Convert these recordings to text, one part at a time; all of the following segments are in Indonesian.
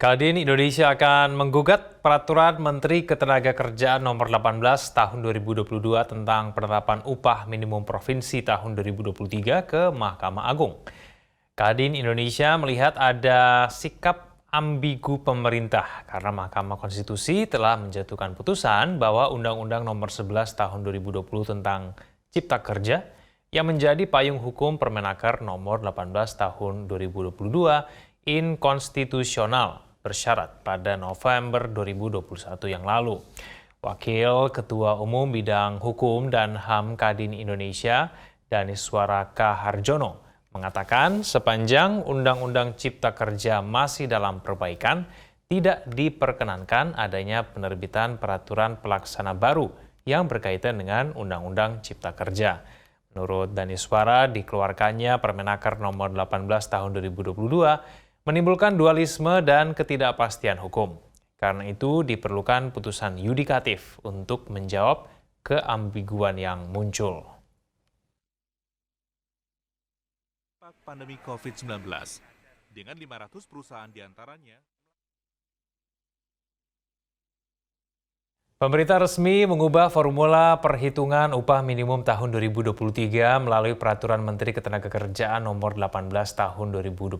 Kadin Indonesia akan menggugat Peraturan Menteri Ketenagakerjaan Nomor 18 Tahun 2022 tentang penerapan upah minimum provinsi tahun 2023 ke Mahkamah Agung. Kadin Indonesia melihat ada sikap ambigu pemerintah karena Mahkamah Konstitusi telah menjatuhkan putusan bahwa Undang-Undang Nomor 11 Tahun 2020 tentang Cipta Kerja yang menjadi payung hukum Permenaker Nomor 18 Tahun 2022 inkonstitusional bersyarat pada November 2021 yang lalu. Wakil Ketua Umum Bidang Hukum dan HAM Kadin Indonesia, Daniswara K. Harjono, mengatakan sepanjang Undang-Undang Cipta Kerja masih dalam perbaikan, tidak diperkenankan adanya penerbitan peraturan pelaksana baru yang berkaitan dengan Undang-Undang Cipta Kerja. Menurut Daniswara, dikeluarkannya Permenaker Nomor 18 Tahun 2022 menimbulkan dualisme dan ketidakpastian hukum. Karena itu diperlukan putusan yudikatif untuk menjawab keambiguan yang muncul. Pandemi COVID-19 dengan 500 perusahaan diantaranya. Pemerintah resmi mengubah formula perhitungan upah minimum tahun 2023 melalui Peraturan Menteri Ketenagakerjaan Nomor 18 Tahun 2022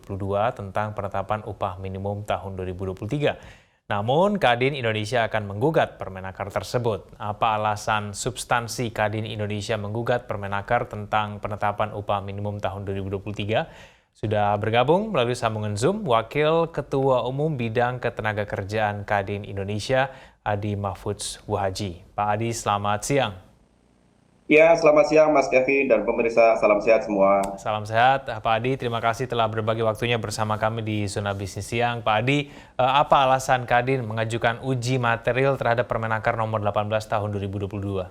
tentang penetapan upah minimum tahun 2023. Namun, Kadin Indonesia akan menggugat Permenaker tersebut. Apa alasan substansi Kadin Indonesia menggugat Permenaker tentang penetapan upah minimum tahun 2023? Sudah bergabung melalui sambungan Zoom Wakil Ketua Umum Bidang Ketenagakerjaan Kadin Indonesia, Adi Mahfudz Wahaji. Pak Adi, selamat siang. Ya, selamat siang Mas Kevin dan pemirsa, salam sehat semua. Salam sehat, Pak Adi. Terima kasih telah berbagi waktunya bersama kami di Zona Bisnis Siang. Pak Adi, apa alasan Kadin mengajukan uji material terhadap Permenaker Nomor 18 Tahun 2022?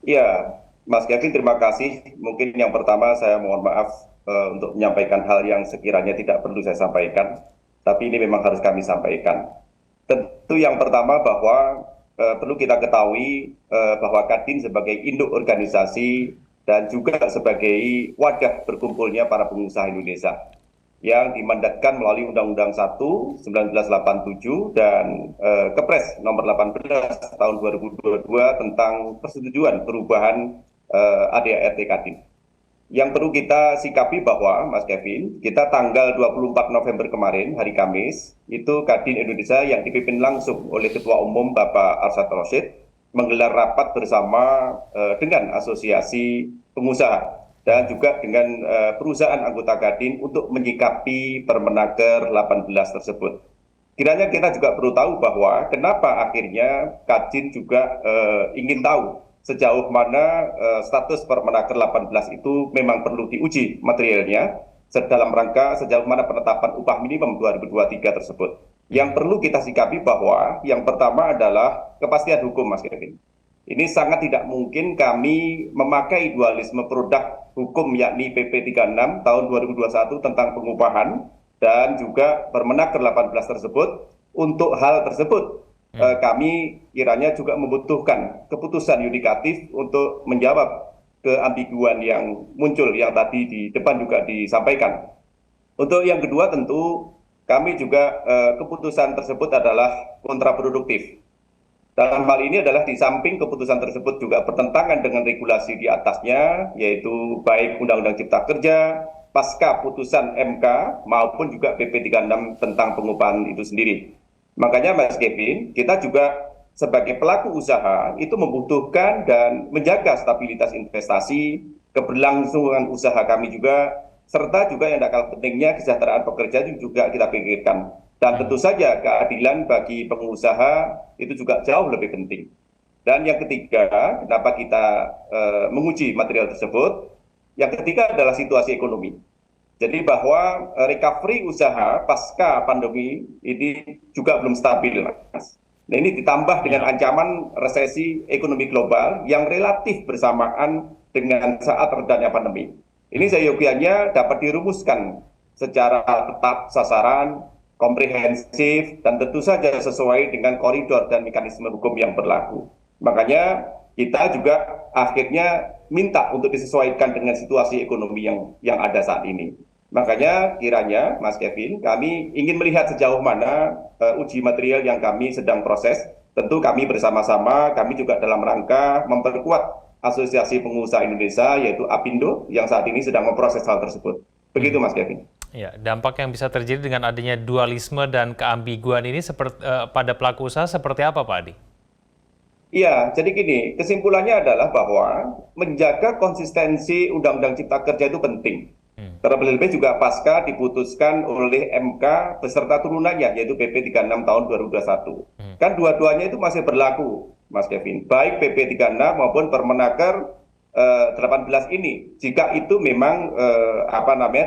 Ya, Mas Kevin, terima kasih. Mungkin yang pertama saya mohon maaf untuk menyampaikan hal yang sekiranya tidak perlu saya sampaikan, tapi ini memang harus kami sampaikan. Tentu yang pertama bahwa perlu kita ketahui bahwa Kadin sebagai induk organisasi dan juga sebagai wadah berkumpulnya para pengusaha Indonesia yang dimandatkan melalui Undang-Undang 1 1987 dan Kepres Nomor 18 Tahun 2022 tentang persetujuan perubahan ADART Kadin. Yang perlu kita sikapi bahwa, Mas Kevin, kita tanggal 24 November kemarin, hari Kamis, itu Kadin Indonesia yang dipimpin langsung oleh Ketua Umum Bapak Arsyad Rashid menggelar rapat bersama dengan asosiasi pengusaha dan juga dengan perusahaan anggota Kadin untuk menyikapi Permenaker 18 tersebut. Kiranya kita juga perlu tahu bahwa kenapa akhirnya Kadin juga ingin tahu sejauh mana status Permenaker 18 itu memang perlu diuji materialnya dalam rangka sejauh mana penetapan upah minimum 2023 tersebut. Yang perlu kita sikapi bahwa yang pertama adalah kepastian hukum, Mas Kevin. Ini sangat tidak mungkin kami memakai dualisme produk hukum yakni PP 36 tahun 2021 tentang pengupahan dan juga Permenaker 18 tersebut. Untuk hal tersebut kami kiranya juga membutuhkan keputusan yudikatif untuk menjawab keambiguan yang muncul yang tadi di depan juga disampaikan. Untuk yang kedua tentu kami juga keputusan tersebut adalah kontraproduktif. Dalam hal ini adalah di samping keputusan tersebut juga bertentangan dengan regulasi di atasnya, yaitu baik Undang-Undang Cipta Kerja, pasca putusan MK maupun juga PP 36 tentang pengupahan itu sendiri. Makanya Mas Kevin, kita juga sebagai pelaku usaha itu membutuhkan dan menjaga stabilitas investasi, keberlangsungan usaha kami juga, serta juga yang tidak kalah pentingnya kesejahteraan pekerja juga kita pikirkan. Dan tentu saja keadilan bagi pengusaha itu juga jauh lebih penting. Dan yang ketiga, kenapa kita menguji material tersebut? Yang ketiga adalah situasi ekonomi. Jadi bahwa recovery usaha pasca pandemi ini juga belum stabil, Mas. Nah, ini ditambah dengan ancaman resesi ekonomi global yang relatif bersamaan dengan saat redanya pandemi. Ini seyogianya dapat dirumuskan secara tepat sasaran, komprehensif, dan tentu saja sesuai dengan koridor dan mekanisme hukum yang berlaku. Makanya kita juga akhirnya minta untuk disesuaikan dengan situasi ekonomi yang ada saat ini. Makanya kiranya, Mas Kevin, kami ingin melihat sejauh mana uji material yang kami sedang proses. Tentu kami bersama-sama, kami juga dalam rangka memperkuat Asosiasi Pengusaha Indonesia, yaitu APindo, yang saat ini sedang memproses hal tersebut. Begitu, Mas Kevin. Ya, dampak yang bisa terjadi dengan adanya dualisme dan keambiguan ini pada pelaku usaha seperti apa, Pak Adi? Iya, jadi gini, kesimpulannya adalah bahwa menjaga konsistensi Undang-Undang Cipta Kerja itu penting. Terlebih juga pasca diputuskan oleh MK beserta turunannya, yaitu PP 36 tahun 2021. Kan dua-duanya itu masih berlaku, Mas Kevin. Baik PP 36 maupun Permenaker 18 ini. Jika itu memang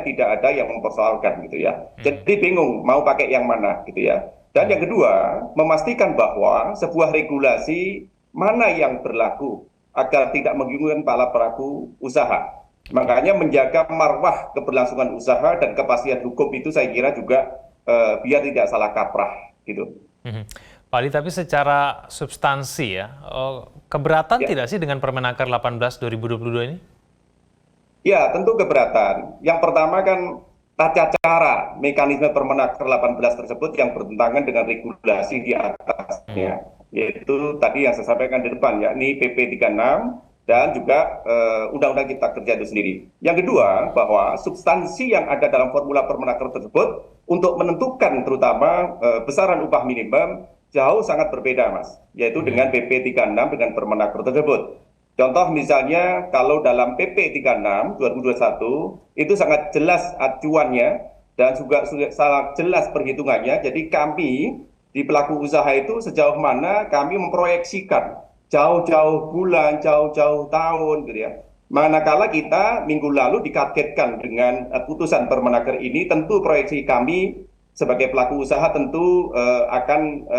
tidak ada yang mempersoalkan gitu ya. Jadi bingung mau pakai yang mana gitu ya. Dan yang kedua, memastikan bahwa sebuah regulasi mana yang berlaku agar tidak membingungkan para pelaku usaha. Makanya menjaga marwah keberlangsungan usaha dan kepastian hukum itu saya kira juga biar tidak salah kaprah gitu. Pak Adi, tapi secara substansi ya, keberatan tidak sih dengan Permenaker 18 2022 ini? Ya, tentu keberatan. Yang pertama kan tata cara mekanisme Permenaker 18 tersebut yang bertentangan dengan regulasi di atasnya. Yaitu tadi yang saya sampaikan di depan, yakni PP 36 dan juga Undang-Undang Cipta Kerja itu sendiri. Yang kedua, bahwa substansi yang ada dalam formula Permenaker tersebut untuk menentukan terutama besaran upah minimum jauh sangat berbeda, Mas. Yaitu dengan PP 36 dengan Permenaker tersebut. Contoh misalnya kalau dalam PP 36 2021 itu sangat jelas acuannya dan juga sangat jelas perhitungannya. Jadi kami di pelaku usaha itu sejauh mana kami memproyeksikan jauh-jauh bulan, jauh-jauh tahun gitu ya. Manakala kita minggu lalu dikagetkan dengan putusan Permenaker ini, tentu proyeksi kami sebagai pelaku usaha tentu akan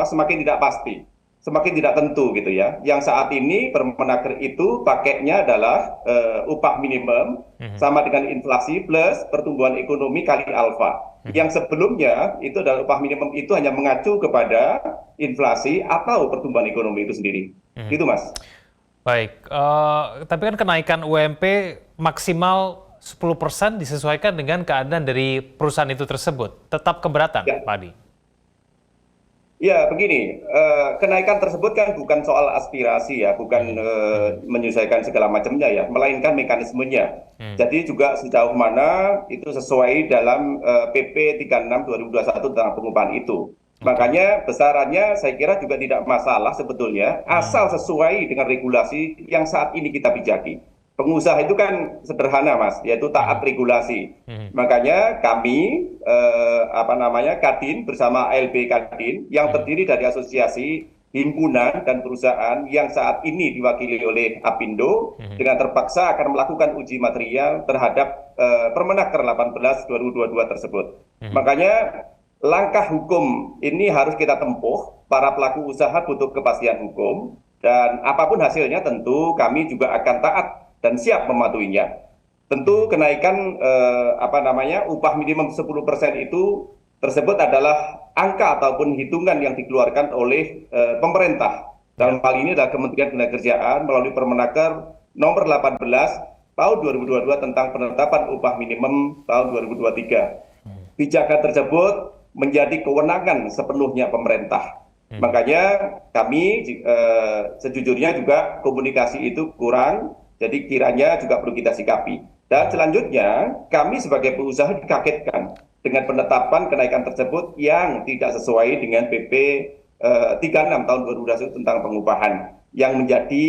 semakin tidak pasti, semakin tidak tentu gitu ya. Yang saat ini Permenaker itu pakainya adalah upah minimum sama dengan inflasi plus pertumbuhan ekonomi kali alfa. Yang sebelumnya itu adalah upah minimum itu hanya mengacu kepada inflasi atau pertumbuhan ekonomi itu sendiri. Gitu, Mas. Baik, tapi kan kenaikan UMP maksimal 10% disesuaikan dengan keadaan dari perusahaan itu tersebut. Tetap keberatan, Ya. Pak Adi? Ya, begini, kenaikan tersebut kan bukan soal aspirasi ya, bukan menyesuaikan segala macamnya ya, melainkan mekanismenya. Jadi juga sejauh mana itu sesuai dalam PP 36 2021 tentang pengupahan itu. Makanya besarannya saya kira juga tidak masalah sebetulnya, asal sesuai dengan regulasi yang saat ini kita pijaki. Pengusaha itu kan sederhana, Mas, yaitu taat regulasi. Makanya kami Kadin bersama ALB Kadin yang terdiri dari asosiasi, himpunan dan perusahaan yang saat ini diwakili oleh APindo dengan terpaksa akan melakukan uji material terhadap Permenaker 18 2022 tersebut. Makanya langkah hukum ini harus kita tempuh, para pelaku usaha butuh kepastian hukum dan apapun hasilnya tentu kami juga akan taat dan siap mematuhinya. Tentu kenaikan upah minimum 10% itu tersebut adalah angka ataupun hitungan yang dikeluarkan oleh pemerintah. Dalam hal ini adalah Kementerian Ketenagakerjaan melalui Permenaker nomor 18 tahun 2022 tentang penetapan upah minimum tahun 2023. Kebijakan tersebut menjadi kewenangan sepenuhnya pemerintah. Makanya kami sejujurnya juga komunikasi itu kurang. Jadi kiranya juga perlu kita sikapi. Dan selanjutnya, kami sebagai pengusaha dikagetkan dengan penetapan kenaikan tersebut yang tidak sesuai dengan PP 36 tahun 2021 tentang pengupahan yang menjadi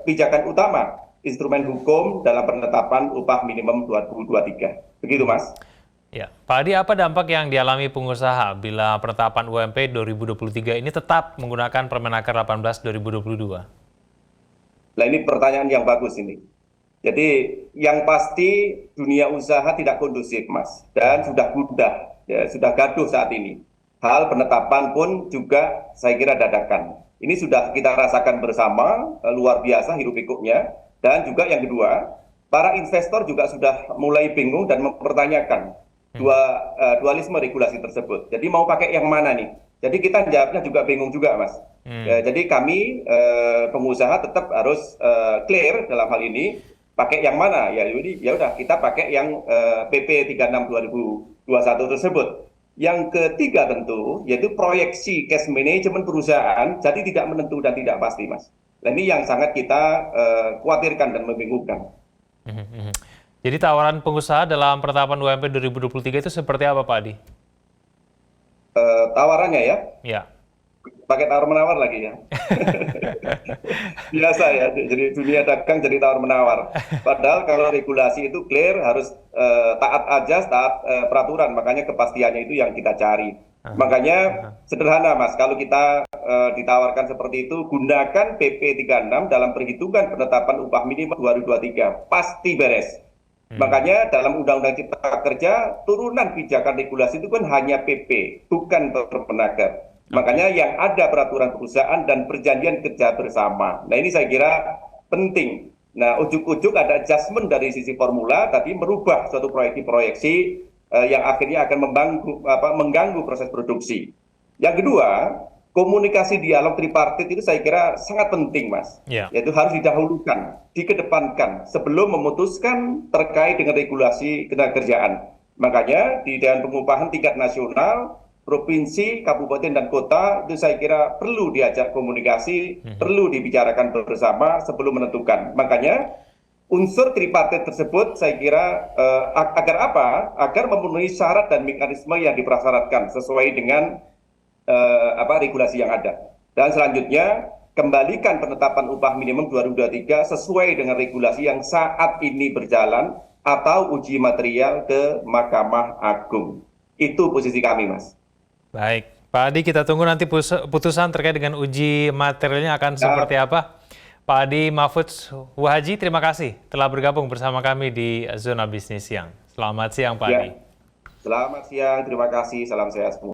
pijakan utama instrumen hukum dalam penetapan upah minimum 2023. Begitu, Mas. Ya, Pak Adi, apa dampak yang dialami pengusaha bila penetapan UMP 2023 ini tetap menggunakan Permenaker 18 2022? Nah, ini pertanyaan yang bagus ini. Jadi yang pasti dunia usaha tidak kondusif, Mas, dan sudah gundah, ya, sudah gaduh saat ini. Hal penetapan pun juga saya kira dadakan. Ini sudah kita rasakan bersama, luar biasa hiruk pikuknya. Dan juga yang kedua, para investor juga sudah mulai bingung dan mempertanyakan dualisme regulasi tersebut. Jadi mau pakai yang mana nih? Jadi kita jawabnya juga bingung juga, Mas. Jadi kami pengusaha tetap harus clear dalam hal ini. pakai yang mana? Ya udah kita pakai yang PP 36 2021 tersebut. Yang ketiga tentu yaitu proyeksi cash management perusahaan jadi tidak menentu dan tidak pasti, Mas. Nah, ini yang sangat kita khawatirkan dan membingungkan. Jadi tawaran pengusaha dalam penetapan UMP 2023 itu seperti apa, Pak Adi? Tawarannya ya? Ya. Pakai tawar-menawar lagi ya. Biasa ya, jadi dunia dagang jadi tawar-menawar. Padahal kalau regulasi itu clear, harus taat ajas, taat peraturan. Makanya kepastiannya itu yang kita cari. Makanya sederhana, Mas. Kalau kita ditawarkan seperti itu, gunakan PP 36 dalam perhitungan penetapan upah minimum 2023. Pasti beres. Makanya dalam Undang-Undang Cipta Kerja, turunan pijakan regulasi itu kan hanya PP, bukan Permenaker. Makanya yang ada peraturan perusahaan dan perjanjian kerja bersama. Nah, ini saya kira penting. Nah, ujuk-ujuk ada adjustment dari sisi formula, tapi merubah suatu proyeksi-proyeksi yang akhirnya akan mengganggu proses produksi. Yang kedua, komunikasi dialog tripartit itu saya kira sangat penting, Mas. Yaitu harus didahulukan, dikedepankan sebelum memutuskan terkait dengan regulasi ketenagakerjaan. Makanya di Dewan Pengupahan tingkat nasional, provinsi, kabupaten, dan kota itu saya kira perlu diajak komunikasi, perlu dibicarakan bersama sebelum menentukan. Makanya unsur tripartit tersebut saya kira agar apa? Agar memenuhi syarat dan mekanisme yang diprasyaratkan sesuai dengan regulasi yang ada. Dan selanjutnya kembalikan penetapan upah minimum 2023 sesuai dengan regulasi yang saat ini berjalan atau uji material ke Mahkamah Agung. Itu posisi kami, Mas. Baik, Pak Adi, kita tunggu nanti putusan terkait dengan uji materialnya akan seperti apa. Pak Adi Mahfudz Huhaji, terima kasih telah bergabung bersama kami di Zona Bisnis Siang. Selamat siang, Pak Adi. Selamat siang, terima kasih, salam sehat semua.